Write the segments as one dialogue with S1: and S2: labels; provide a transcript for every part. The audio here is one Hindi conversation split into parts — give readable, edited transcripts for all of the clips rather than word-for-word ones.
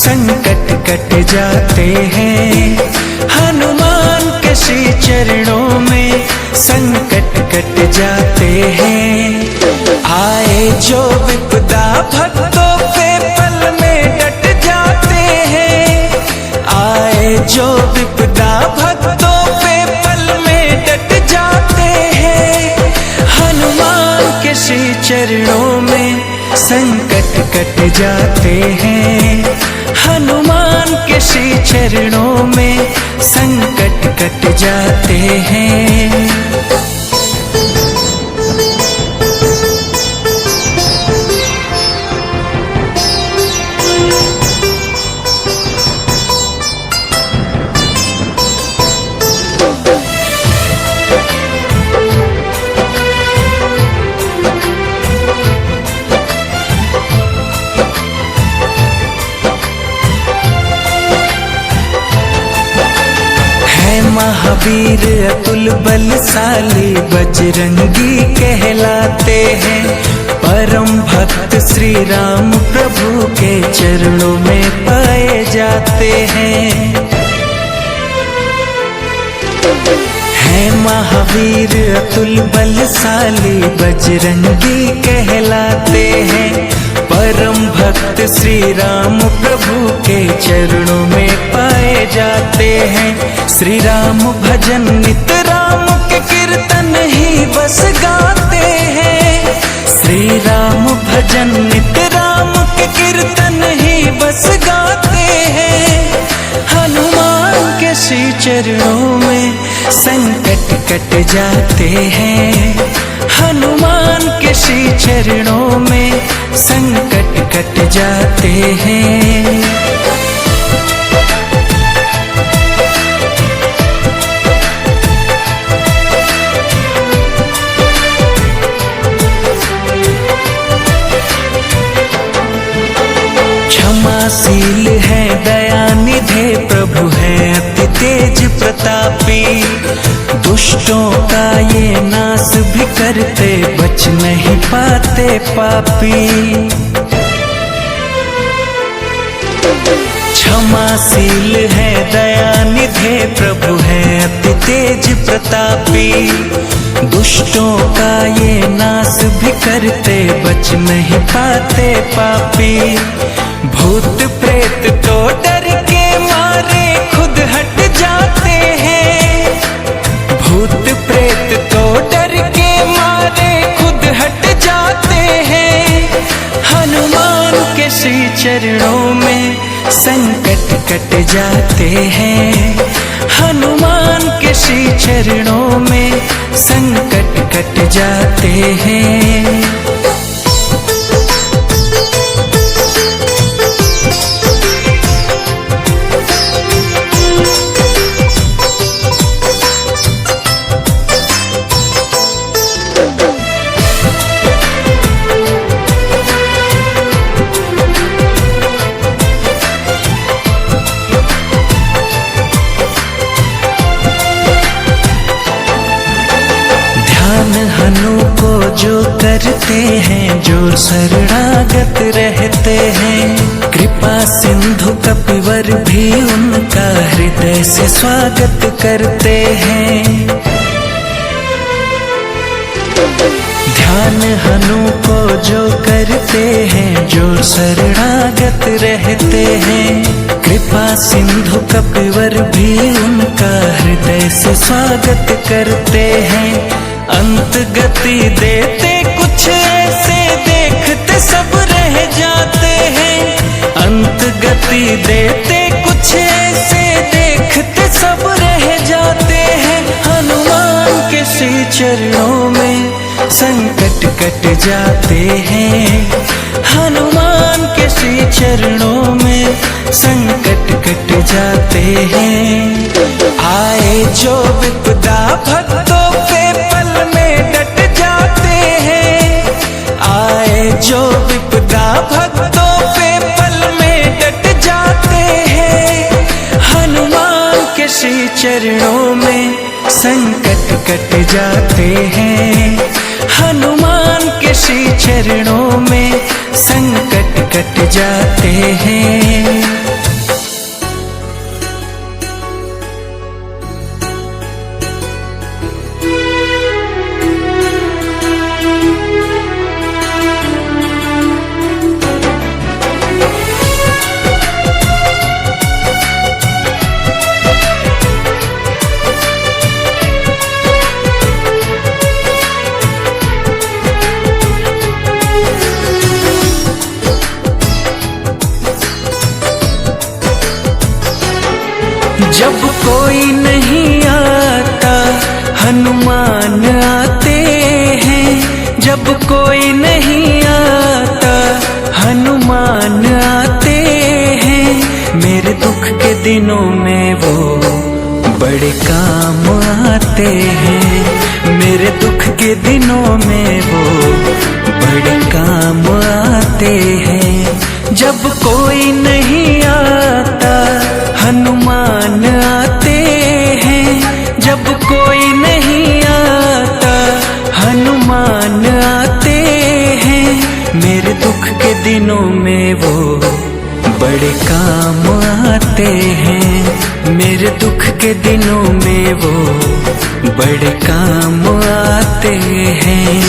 S1: संकट कट जाते हैं। हनुमान के श्री चरणों में संकट कट जाते हैं। आए जो विपदा भक्तों पे पल में डट जाते हैं। आए जो विपदा भक्तों पे पल में डट जाते हैं। हनुमान के श्री चरणों में संकट कट जाते हैं। हनुमान के श्री चरणों में संकट कट जाते हैं। महावीर अतुल बलशाली बजरंगी कहलाते हैं। परम भक्त श्री राम प्रभु के चरणों में पाए जाते हैं। महावीर अतुल बलशाली बजरंगी कहलाते हैं। परम भक्त श्री राम प्रभु के चरणों में पाए जाते हैं। श्री राम भजन नित राम के कीर्तन ही बस गाते हैं। श्री राम भजन नित राम के कीर्तन ही बस गाते हैं। हनुमान के श्री चरणों में संकट कट जाते हैं। हनुमान के श्री चरणों में संकट कट जाते हैं। क्षमाशील है दयानिधे प्रभु है अति तेज प्रतापी। दुष्टों का ये नाश भी करते बच नहीं पाते पापी। क्षमाशील है दयानिधे प्रभु है अति तेज प्रतापी। दुष्टों का ये नाश भी करते बच नहीं पाते पापी। भूत प्रेत तो डर के मारे खुद हट जाते हैं। भूत प्रेत तो डर के मारे खुद हट जाते हैं। हनुमान के श्री चरणों में संकट कट जाते हैं। हनुमान के श्री चरणों में संकट कट जाते हैं। हनु को जो करते हैं जो शरणागत रहते हैं। कृपा सिंधु कपिवर भी उनका हृदय से स्वागत करते हैं। ध्यान हनु को जो करते हैं जो शरणागत रहते हैं। कृपा सिंधु कपिवर भी उनका हृदय से स्वागत करते हैं। अंत गति देते कुछ ऐसे देखते सब रह जाते हैं। अंत गति देते कुछ ऐसे देखते सब रह जाते हैं। हनुमान के श्री चरणों में संकट कट जाते हैं। हनुमान के श्री चरणों में संकट कट जाते हैं। आए जो विपदा भक्तों पे पल में डट जाते हैं। आए जो विपदा भक्तों पे पल में डट जाते हैं। हनुमान के श्री चरणों में संकट कट जाते हैं। हनुमान के श्री चरणों में संकट कट जाते हैं। जब कोई नहीं आता हनुमान आते हैं, जब कोई नहीं आता हनुमान आते हैं। मेरे दुख के दिनों में वो बड़े काम आते हैं, मेरे दुख के दिनों में वो बड़े काम आते हैं। जब कोई नहीं आता हनुमान आते हैं, जब कोई नहीं आता हनुमान आते हैं। मेरे दुख के दिनों में वो बड़े काम आते हैं, मेरे दुख के दिनों में वो बड़े काम आते हैं।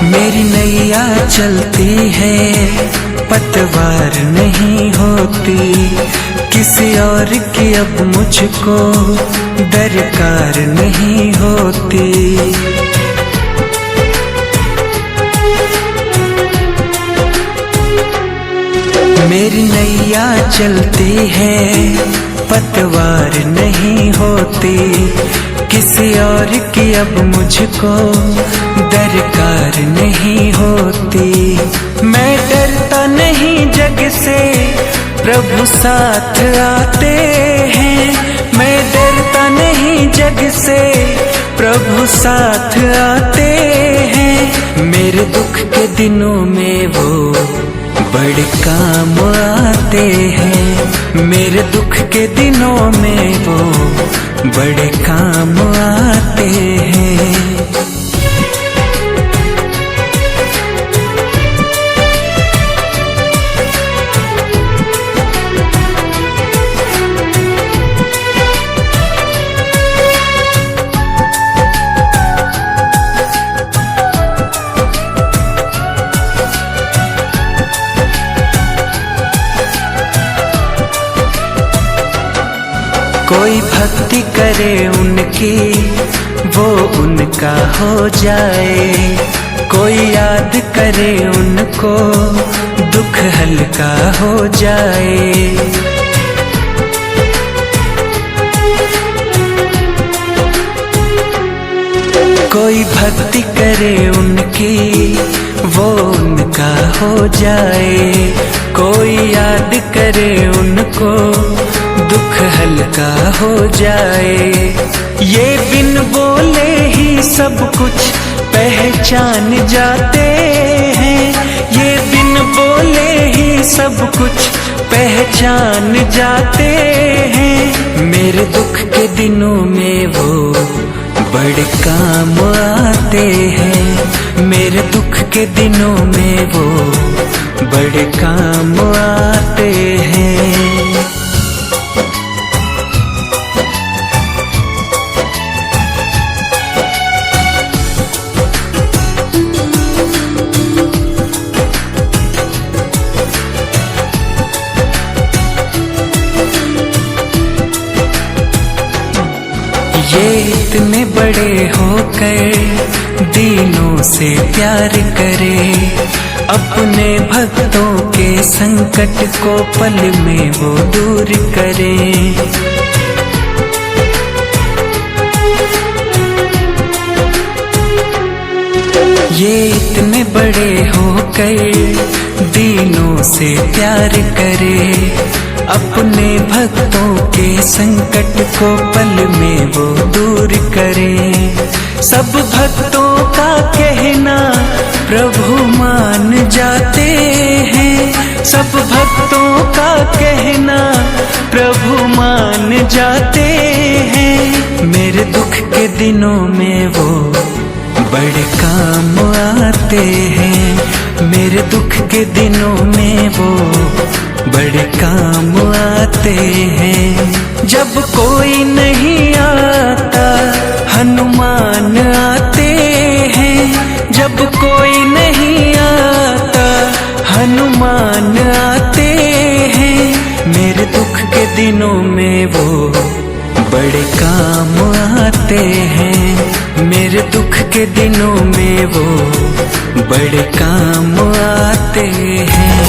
S1: मेरी नैया चलती है पतवार नहीं होती, किसी और की अब मुझको दरकार नहीं होती। मेरी नैया चलती है पतवार नहीं होती, किसी और की अब मुझको दरकार नहीं होती। मैं डरता नहीं जग से, प्रभु साथ आते हैं। मैं डरता नहीं जग से, प्रभु साथ आते हैं। मेरे दुख के दिनों में वो बड़े काम आते हैं, मेरे दुख के दिनों में वो बड़े काम आते हैं। कोई भक्ति करे उनकी वो उनका हो जाए, कोई याद करे उनको दुख हल्का हो जाए। कोई भक्ति करे उनकी वो उनका हो जाए, कोई याद करे उनको दुख हल्का हो जाए। ये बिन बोले ही सब कुछ पहचान जाते हैं, ये बिन बोले ही सब कुछ पहचान जाते हैं। मेरे दुख के दिनों में वो बड़े काम आते हैं, मेरे दुख के दिनों में वो बड़े काम आते हैं। ये इतने बड़े होकर दीनों से प्यार करे, अपने भक्तों के संकट को पल में वो दूर करे। ये इतने बड़े होकर दीनों से प्यार करे, अपने भक्तों के संकट को पल में वो दूर करे। सब भक्तों का कहना प्रभु मान जाते हैं, सब भक्तों का कहना प्रभु मान जाते हैं। मेरे दुख के दिनों में वो बड़े काम आते हैं, मेरे दुख के दिनों में वो बड़े काम आते हैं। आते हैं। जब कोई नहीं आता हनुमान आते हैं, जब कोई नहीं आता हनुमान आते हैं। मेरे दुख के दिनों में वो बड़े काम आते हैं, मेरे दुख के दिनों में वो बड़े काम आते हैं।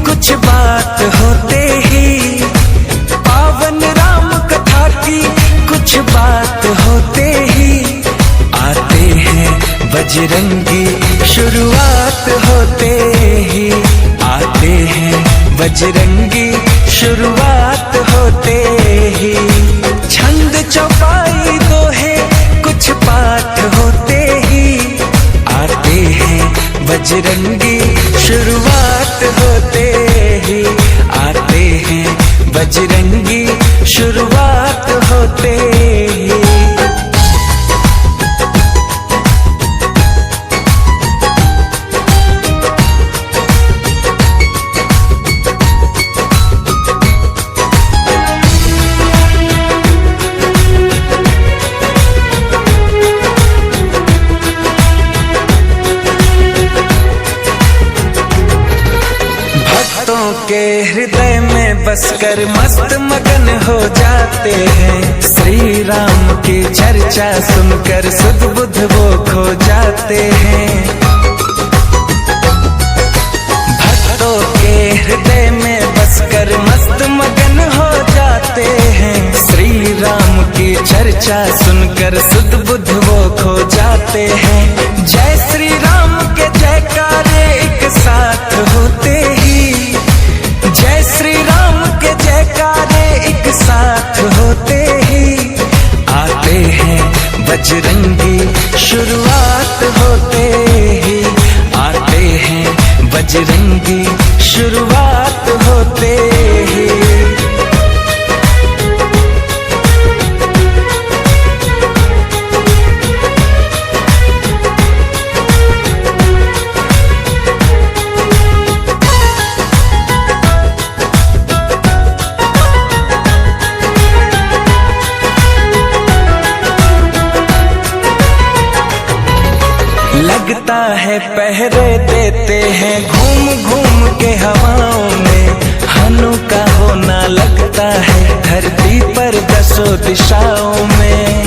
S1: कुछ बात होते ही, पावन राम कथा की कुछ बात होते ही आते हैं बजरंगी। शुरुआत होते ही आते हैं बजरंगी, शुरुआत होते ही। छंद चौपाई दोहे कुछ पाठ होते ही आते हैं बजरंगी, शुरुआत होते ही आते हैं बजरंगी, शुरुआत होते ही। के हृदय में बसकर मस्त मगन हो जाते हैं। श्री राम की चर्चा सुनकर सुध बुध वो खो जाते हैं। भक्तों के हृदय में बसकर मस्त मगन हो जाते हैं। श्री राम की चर्चा सुनकर सुध बुध वो खो जाते हैं। जय श्री राम के जयकारे एक साथ होते ही, जय श्री राम के जयकारे एक साथ होते ही आते हैं बजरंगी, शुरुआत होते ही आते हैं बजरंगी, शुरुआत होते ही। लगता है पहरे देते हैं घूम घूम के हवाओं में। हनु का होना लगता है धरती पर दसों दिशाओं में।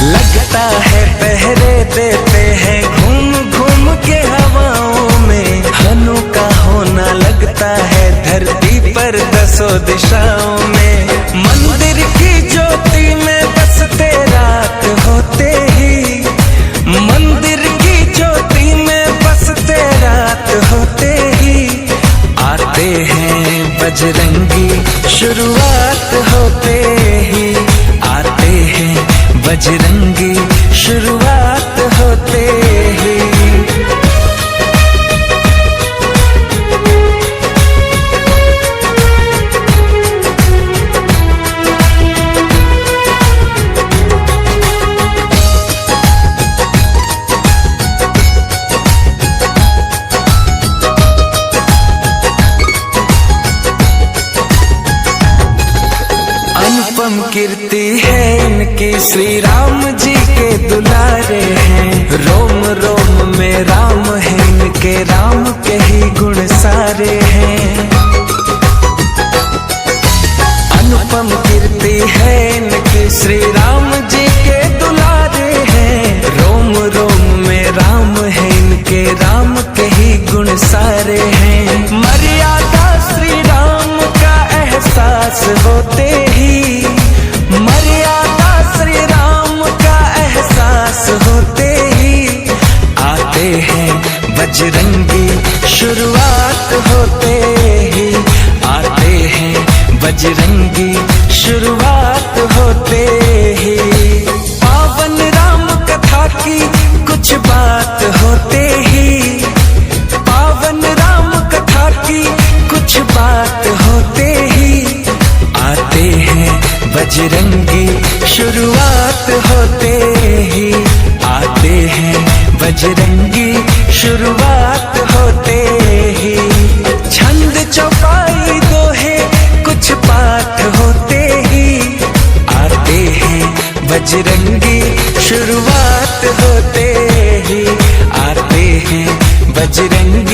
S1: लगता है पहरे देते हैं घूम घूम के हवाओं में। हनु का होना लगता है धरती पर दसों दिशाओं में। मंदिर की ज्योति में बसते रात होते ही, मंदिर की ज्योति में बसते रात होते ही आते हैं बजरंगी, शुरुआत होते ही आते हैं बजरंगी, शुरुआत होते ही। अनुपम कीर्ति है इनकी, श्री राम जी के दुलारे हैं। रोम रोम में राम है इनके, राम के ही गुण सारे हैं। अनुपम कीर्ति है इनकी, श्री राम जी के दुलारे हैं। रोम रोम में राम है इनके, राम के ही गुण सारे हैं। मर्यादा श्री राम का एहसास होते ही, मर्यादा श्री राम का एहसास होते ही आते हैं बजरंगी, शुरुआत होते ही आते हैं बजरंगी, शुरुआत होते ही। पावन राम कथा की कुछ बात होते ही, पावन राम कथा की कुछ बात होते ही आते हैं बजरंगी, शुरुआत होते ही आते हैं बजरंगी, शुरुआत होते ही। छंद चौपाई दोहे कुछ पाठ होते ही आते हैं बजरंगी, शुरुआत होते ही आते हैं बजरंगी।